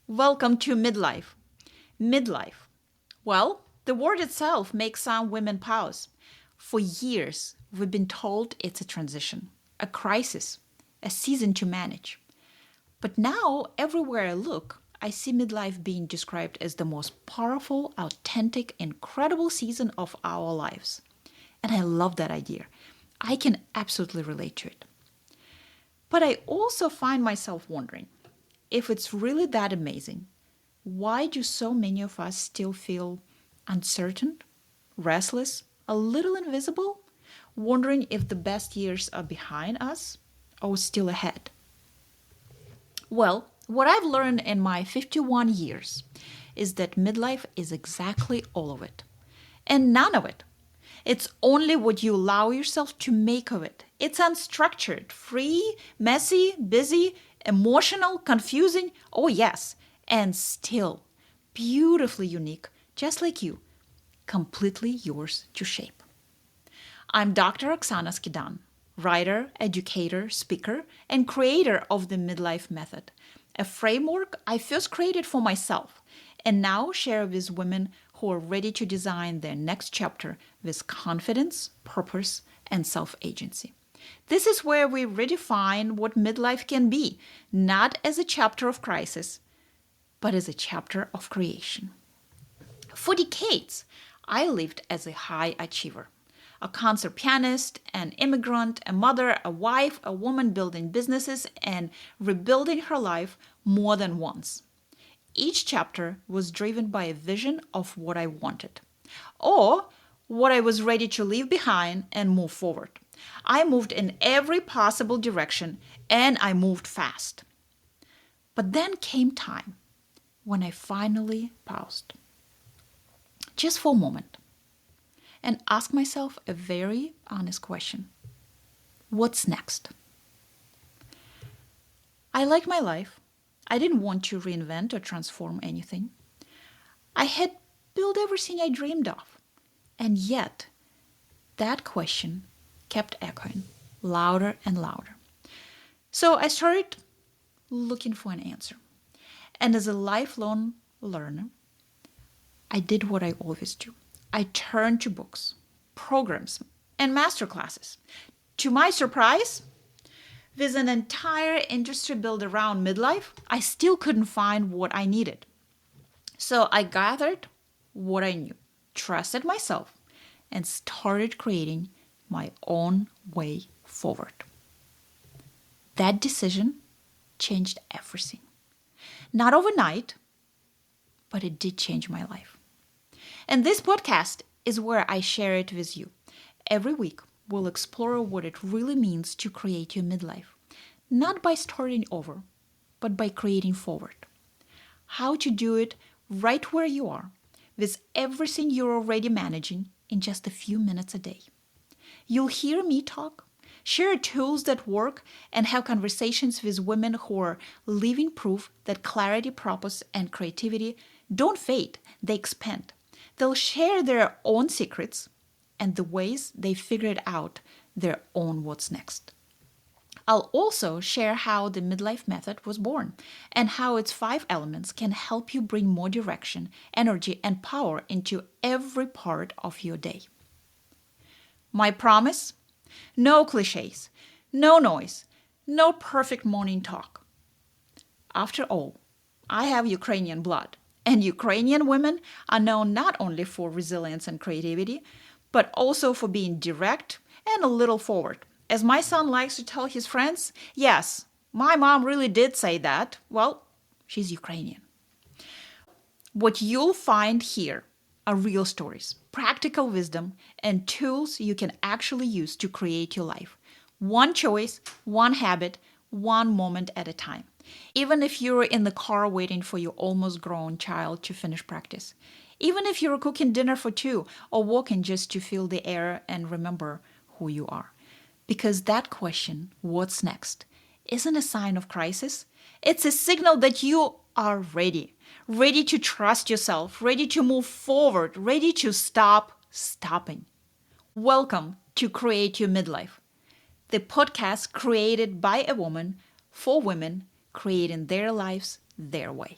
Welcome to midlife. Midlife. Well, the word itself makes some women pause. For years, we've been told it's a transition, a crisis, a season to manage. But now, everywhere I look, I see midlife being described as the most powerful, authentic, incredible season of our lives. And I love that idea. I can absolutely relate to it. But I also find myself wondering if it's really that amazing, why do so many of us still feel uncertain, restless, a little invisible, wondering if the best years are behind us or still ahead? Well, what I've learned in my 51 years is that midlife is exactly all of it, and none of it. It's only what you allow yourself to make of it. It's unstructured, free, messy, busy, emotional, confusing, oh yes, and still beautifully unique, just like you, completely yours to shape. I'm Dr. Oksana Skidan, writer, educator, speaker, and creator of the Midlife Method, a framework I first created for myself and now share with women who are ready to design their next chapter with confidence, purpose, and self agency. This is where we redefine what midlife can be, not as a chapter of crisis, but as a chapter of creation. For decades, I lived as a high achiever. A concert pianist, an immigrant, a mother, a wife, a woman building businesses and rebuilding her life more than once. Each chapter was driven by a vision of what I wanted, or what I was ready to leave behind and move forward. I moved in every possible direction and I moved fast. But then came time when I finally paused, just for a moment, and asked myself a very honest question. What's next? I liked my life. I didn't want to reinvent or transform anything. I had built everything I dreamed of. And yet, that question kept echoing louder and louder. So I started looking for an answer. And as a lifelong learner, I did what I always do. I turned to books, programs, and masterclasses. To my surprise, with an entire industry built around midlife, I still couldn't find what I needed. So I gathered what I knew, trusted myself, and started creating my own way forward. That decision changed everything. Not overnight, but it did change my life. And this podcast is where I share it with you. Every week, we'll explore what it really means to create your midlife, not by starting over, but by creating forward. How to do it right where you are, with everything you're already managing in just a few minutes a day. You'll hear me talk, share tools that work, and have conversations with women who are living proof that clarity, purpose, and creativity don't fade, they expand. They'll share their own secrets and the ways they figured out their own what's next. I'll also share how the midlife method was born and how its 5 elements can help you bring more direction, energy, and power into every part of your day. My promise? No cliches, no noise, no perfect morning talk. After all, I have Ukrainian blood, and Ukrainian women are known not only for resilience and creativity, but also for being direct and a little forward. As my son likes to tell his friends, yes, my mom really did say that. Well, she's Ukrainian. What you'll find here are real stories, practical wisdom, and tools you can actually use to create your life. One choice, one habit, one moment at a time. Even if you're in the car waiting for your almost grown child to finish practice. Even if you're cooking dinner for 2 or walking just to feel the air and remember who you are. Because that question, what's next, isn't a sign of crisis. It's a signal that you are ready. Ready to trust yourself, ready to move forward, ready to stop stopping. Welcome to Create Your Midlife, the podcast created by a woman for women creating their lives their way.